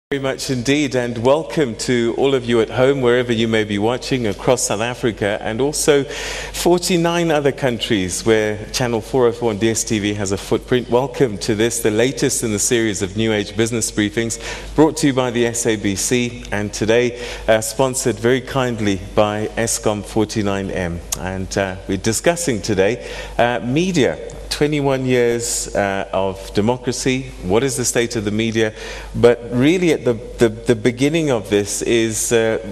Very much indeed, and welcome to all of you at home, wherever you may be watching across South Africa, and also 49 other countries where Channel 404 and DSTV has a footprint. Welcome to this, the latest in the series of New Age business briefings, brought to you by the SABC, and today sponsored very kindly by Eskom 49M. And we're discussing today media. 21 years of democracy. What is the state of the media? But really at the beginning of this is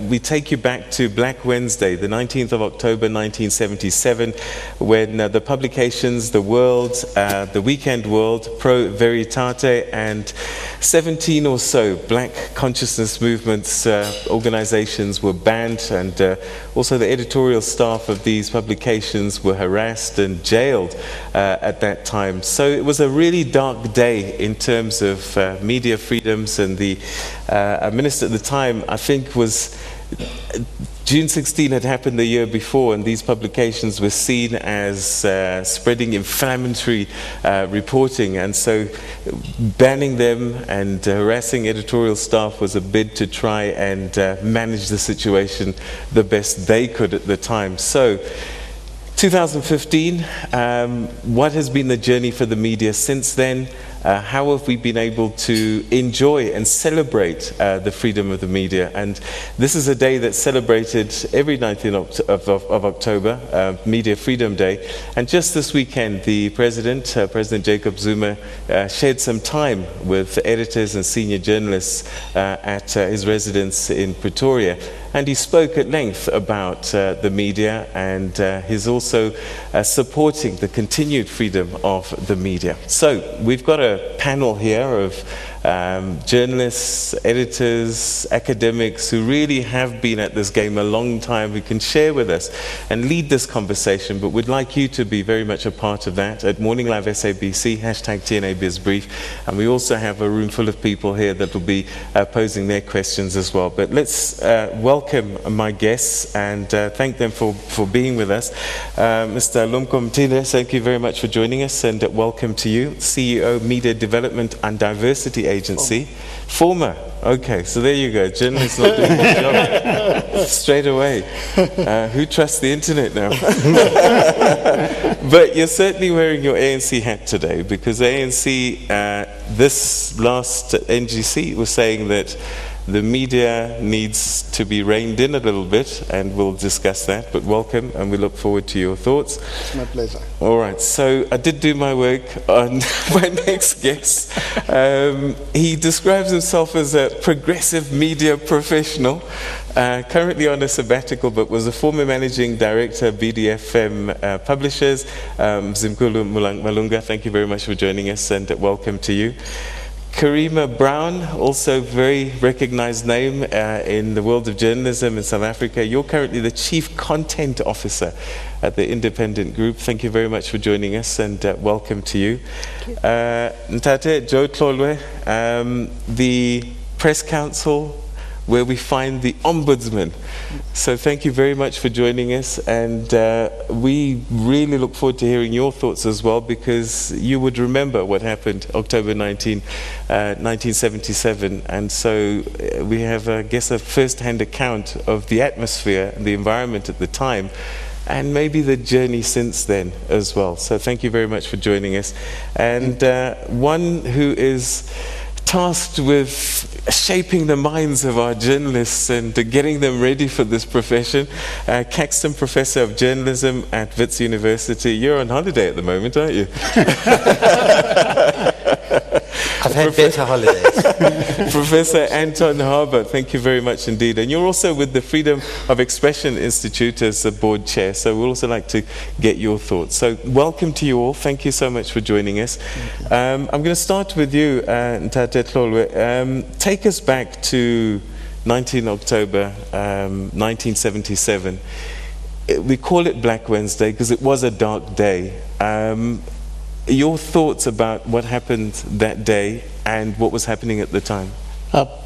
we take you back to Black Wednesday, the 19th of October 1977, when the publications, The World, The Weekend World, Pro Veritate, and 17 or so black consciousness movements organizations were banned, and also the editorial staff of these publications were harassed and jailed at that time. So it was a really dark day in terms of media freedoms, and the minister at the time, I think, was June 16 had happened the year before, and these publications were seen as spreading inflammatory reporting, and so banning them and harassing editorial staff was a bid to try and manage the situation the best they could at the time. So 2015, what has been the journey for the media since then? How have we been able to enjoy and celebrate the freedom of the media? And this is a day that's celebrated every 19th of October, Media Freedom Day. And just this weekend, the President Jacob Zuma, shared some time with editors and senior journalists at his residence in Pretoria. And he spoke at length about the media, and he's also supporting the continued freedom of the media. So we've got a panel here of journalists, editors, academics who really have been at this game a long time, who can share with us and lead this conversation. But we'd like you to be very much a part of that at Morning Live SABC, hashtag TNA Biz Brief. And we also have a room full of people here that will be posing their questions as well. But let's welcome my guests and thank them for being with us. Mr. Lumko, Mtimde, thank you very much for joining us, and welcome to you. CEO, Media Development and Diversity Agency. Former. Okay, so there you go. Journalists not doing their job straight away. Who trusts the internet now? But you're certainly wearing your ANC hat today, because ANC, this last NGC was saying that the media needs to be reined in a little bit, and we'll discuss that. But welcome, and we look forward to your thoughts. It's my pleasure. All right, so I did do my work on my next guest. He describes himself as a progressive media professional, currently on a sabbatical, but was a former managing director of BDFM Publishers. Mzimkulu Malunga, thank you very much for joining us, and welcome to you. Karima Brown, also very recognized name in the world of journalism in South Africa. You're currently the Chief Content Officer at the Independent Group. Thank you very much for joining us, and welcome to you. Ntate, Joe Thloloe, the Press Council, where we find the Ombudsman. So thank you very much for joining us, and we really look forward to hearing your thoughts as well, because you would remember what happened October 1977, and so we have, I guess, a first-hand account of the atmosphere and the environment at the time, and maybe the journey since then as well. So thank you very much for joining us. And one who is tasked with shaping the minds of our journalists and getting them ready for this profession, Caxton Professor of Journalism at Wits University. You're on holiday at the moment, aren't you? I've had better holidays. Professor Anton Harber, thank you very much indeed. And you're also with the Freedom of Expression Institute as the board chair, so we'd also like to get your thoughts. So welcome to you all. Thank you so much for joining us. I'm going to start with you, Ntate Thloloe. Take us back to 19 October 1977. We call it Black Wednesday because it was a dark day. Your thoughts about what happened that day and what was happening at the time?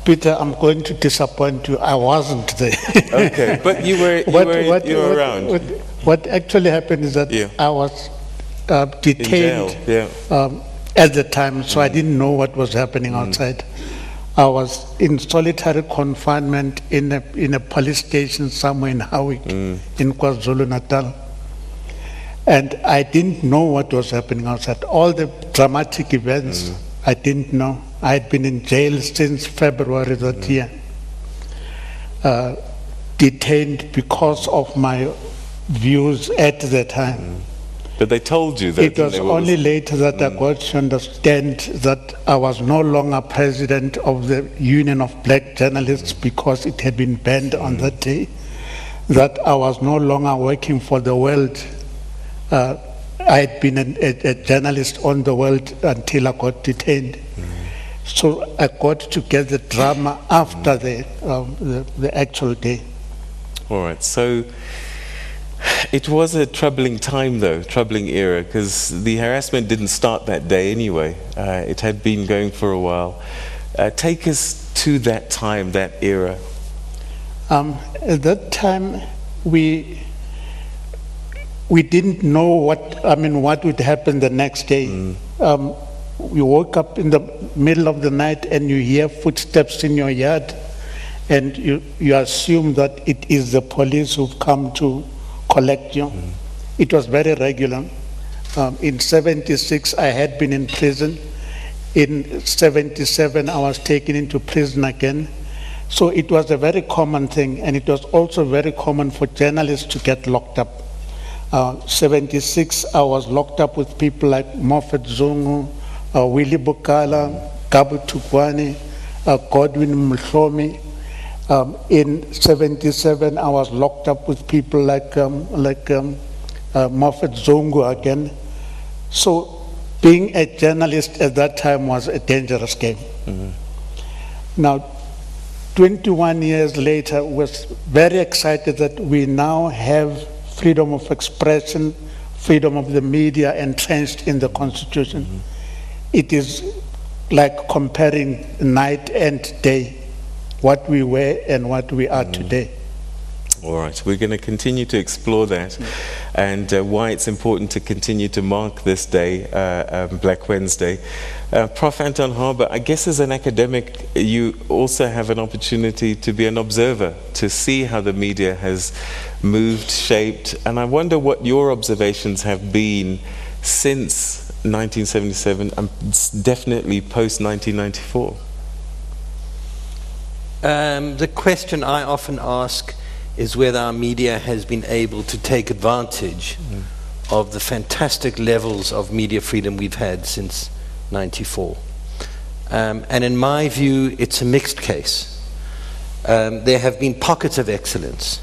Peter, I'm going to disappoint you. I wasn't there. Okay, but you were around. What actually happened is that I was detained in jail. at the time, so I didn't know what was happening outside. I was in solitary confinement in a police station somewhere in Howick, in KwaZulu-Natal. And I didn't know what was happening outside. All the dramatic events, I didn't know. I had been in jail since February that year. Detained because of my views at the time. But they told you that? It was only later that I got to understand that I was no longer president of the Union of Black Journalists because it had been banned on that day, that I was no longer working for the World. I had been a journalist on the World until I got detained. So I got to get the drama after the actual day. All right, so it was a troubling time though, troubling era, because the harassment didn't start that day anyway. It had been going for a while. Take us to that time, that era. At that time, we didn't know what would happen the next day. You woke up in the middle of the night and you hear footsteps in your yard, and you assume that it is the police who've come to collect you. It was very regular. In 76, I had been in prison. In 77, I was taken into prison again. So it was a very common thing, and it was also very common for journalists to get locked up. 76, I was locked up with people like Moffat Zungu, Willie Bukala, Gabu Tukwani, Godwin Mhlomi. In 77, I was locked up with people like Moffat Zungu again. So being a journalist at that time was a dangerous game. Now, 21 years later, was very excited that we now have freedom of expression, freedom of the media entrenched in the Constitution. It is like comparing night and day, what we were and what we are today. All right, we're going to continue to explore that and why it's important to continue to mark this day, Black Wednesday. Prof. Anton Harber, I guess as an academic, you also have an opportunity to be an observer, to see how the media has moved, shaped, and I wonder what your observations have been since 1977 and definitely post-1994. The question I often ask is whether our media has been able to take advantage of the fantastic levels of media freedom we've had since 94. And in my view, it's a mixed case. There have been pockets of excellence,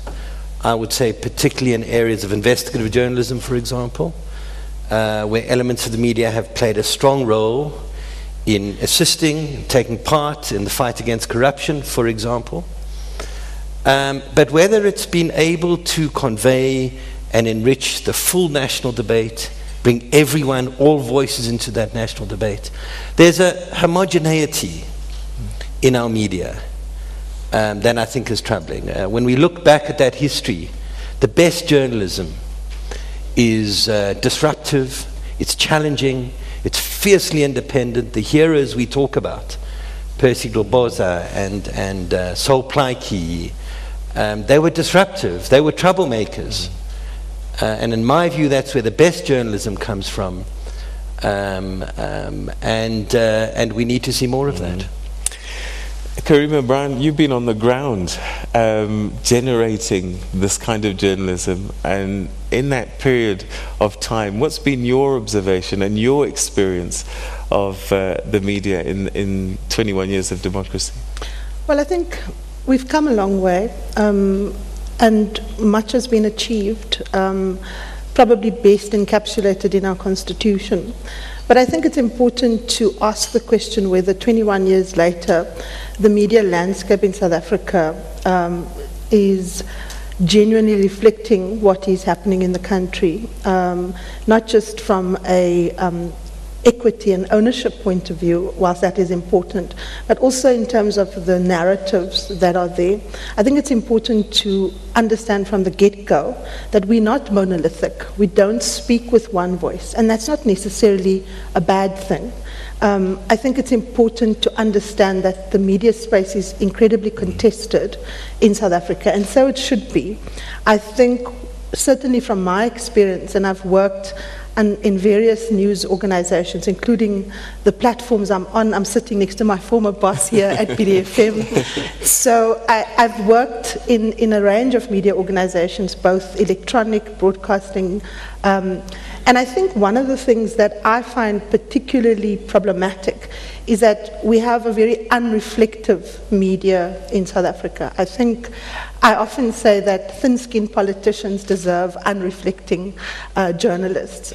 I would say particularly in areas of investigative journalism, for example, where elements of the media have played a strong role in assisting, taking part in the fight against corruption, for example. But whether it's been able to convey and enrich the full national debate, bring everyone, all voices into that national debate, there's a homogeneity in our media that I think is troubling. When we look back at that history, the best journalism is disruptive, it's challenging, it's fiercely independent. The heroes we talk about, Percy Globoza and Sol Plaatje, they were disruptive, they were troublemakers. And in my view, that's where the best journalism comes from. And we need to see more of that. Karima Brown, you've been on the ground generating this kind of journalism, and in that period of time, what's been your observation and your experience of the media in 21 years of democracy? Well, I think we've come a long way, and much has been achieved, probably best encapsulated in our Constitution. But I think it's important to ask the question whether 21 years later, the media landscape in South Africa is genuinely reflecting what is happening in the country, not just from a equity and ownership point of view, whilst that is important, but also in terms of the narratives that are there, I think it's important to understand from the get-go that we're not monolithic. We don't speak with one voice, and that's not necessarily a bad thing. I think it's important to understand that the media space is incredibly contested in South Africa, and so it should be. I think, certainly from my experience, and I've worked in various news organizations, including the platforms I'm on. I'm sitting next to my former boss here at BDFM. So I've worked in a range of media organizations, both electronic, broadcasting, and I think one of the things that I find particularly problematic is that we have a very unreflective media in South Africa. I often say that thin-skinned politicians deserve unreflecting journalists,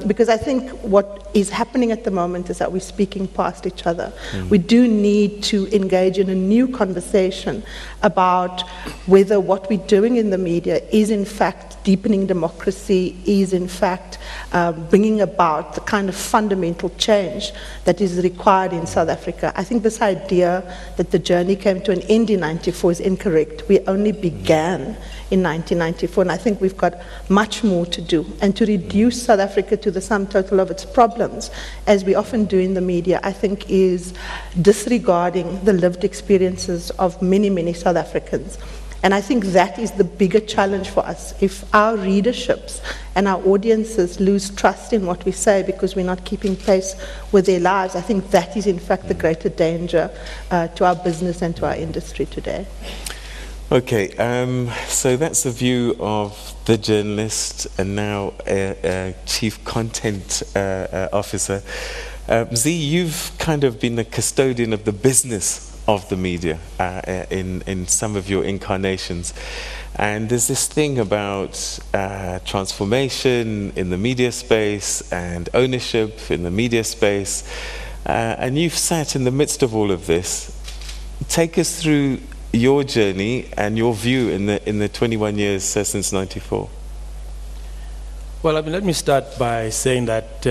because I think what is happening at the moment is that we're speaking past each other. We do need to engage in a new conversation about whether what we're doing in the media is in fact deepening democracy, is in fact bringing about the kind of fundamental change that is required in South Africa. I think this idea that the journey came to an end in '94 is incorrect. We only began in 1994, and I think we've got much more to do. And to reduce South Africa to the sum total of its problems, as we often do in the media, I think is disregarding the lived experiences of many, many South Africans. And I think that is the bigger challenge for us. If our readerships and our audiences lose trust in what we say because we're not keeping pace with their lives, I think that is in fact the greater danger to our business and to our industry today. Okay, so that's the view of the journalist and now Chief Content Officer. Mzi, you've kind of been a custodian of the business of the media in some of your incarnations. And there's this thing about transformation in the media space and ownership in the media space. And you've sat in the midst of all of this. Take us through your journey and your view in the 21 years since '94. Well, I mean, let me start by saying that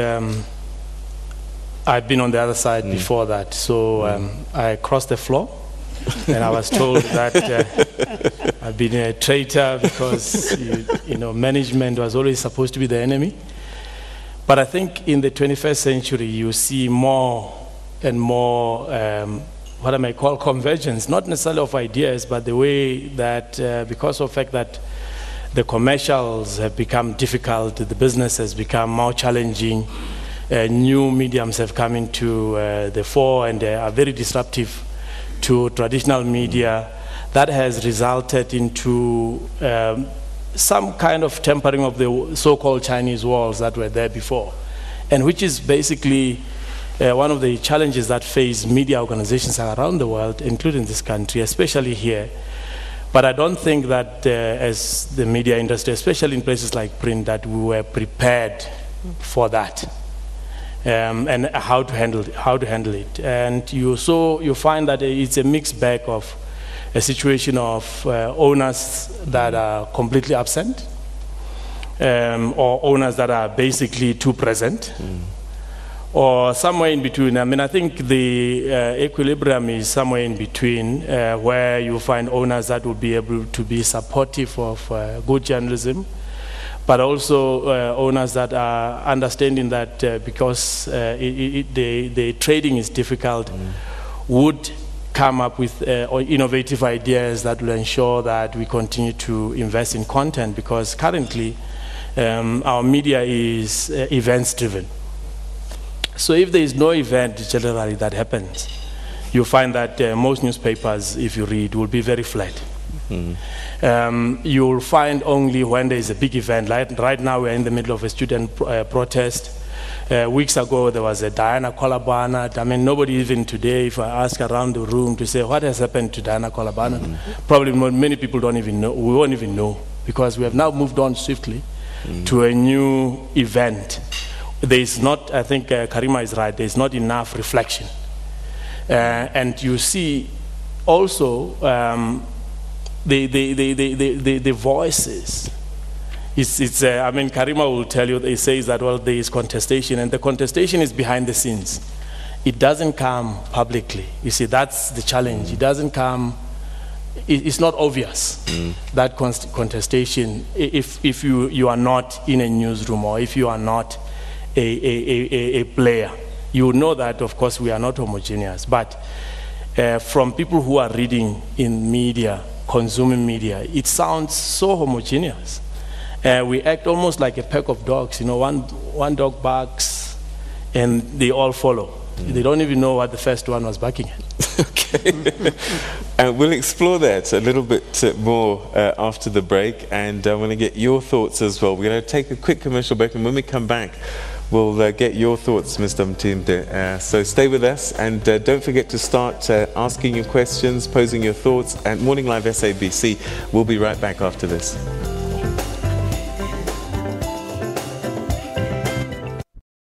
I've been on the other side before that. So I crossed the floor, and I was told that I've been a traitor because you know, management was always supposed to be the enemy. But I think in the 21st century, you see more and more what I may call convergence, not necessarily of ideas, but the way that because of the fact that the commercials have become difficult, the business has become more challenging, new mediums have come into the fore and they are very disruptive to traditional media. That has resulted into some kind of tempering of the so-called Chinese walls that were there before, and which is basically one of the challenges that face media organizations around the world, including this country, especially here. But I don't think that as the media industry, especially in places like print, that we were prepared for that and how to handle it. And you find that it's a mixed bag of a situation of owners that are completely absent or owners that are basically too present. Or somewhere in between. I mean, I think the equilibrium is somewhere in between, where you find owners that will be able to be supportive of good journalism, but also owners that are understanding that because the trading is difficult, would come up with innovative ideas that will ensure that we continue to invest in content, because currently our media is events-driven. So if there is no event generally that happens, you find that most newspapers, if you read, will be very flat. You'll find only when there is a big event. Like right now we're in the middle of a student protest. Weeks ago there was a Diana Kolabana. I mean, nobody even today, if I ask around the room to say what has happened to Diana Kolabana, probably many people don't even know. We won't even know, because we have now moved on swiftly to a new event. There is not, I think Karima is right, there is not enough reflection. And you see also the voices I mean, Karima will tell you, he says that, well, there is contestation, and the contestation is behind the scenes. It doesn't come publicly. You see, that's the challenge. It doesn't come, it's not obvious, that contestation, if you are not in a newsroom or if you are not a player. You know that, of course, we are not homogeneous, but from people who are reading in media, consuming media, it sounds so homogeneous. We act almost like a pack of dogs. You know, one dog barks and they all follow. They don't even know what the first one was barking at. Okay. And we'll explore that a little bit more after the break, and I want to get your thoughts as well. We're going to take a quick commercial break, and when we come back, we'll get your thoughts, Mr. Mtimde. So stay with us, and don't forget to start asking your questions, posing your thoughts, and Morning Live SABC. We'll be right back after this.